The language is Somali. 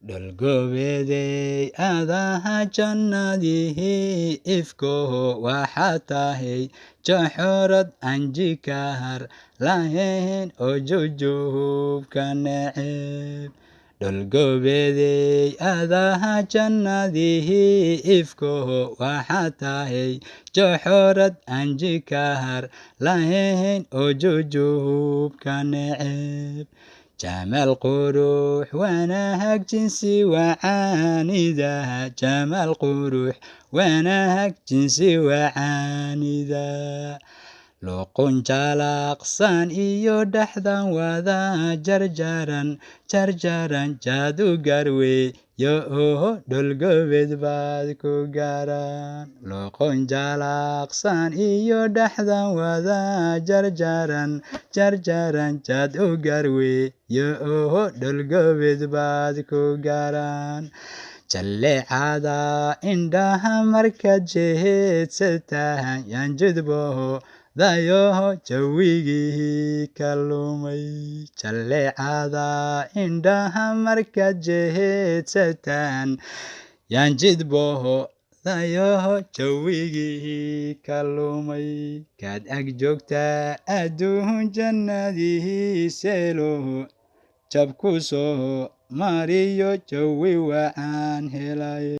dholgobeeday adaha jannadihii ifkoho waxaad tahay jaxorad anjikahar lahayn oo jujubka neceb dholgobeeday adaha jannadihii ifkoho waxaad tahay jaxorad anjikahar lahayn oo jujubka neceb jamal qurux wanaag jinsi wacaanidaha jamal qurux wanaag jinsi wacaanida luqun jalaqsan iyo dhaxdan wada jarjaran jaadu garwe yo dholgobeed baad ku garan luqun jalaqsan iyo dhaxdan wada jarjaran jaadu garwe yo dholgobeed baad ku garan jallecada indhaha markaad jeheedsatahan yaan judboho dayoho jawigii ka lumay jallecada indhaha markaad jeheedsatan yaan jidboho dayoho jawigii ka lumay kaad ag joogtaa adduun jannadihii seeloho jab ku soo mariyo jawi wacaan helay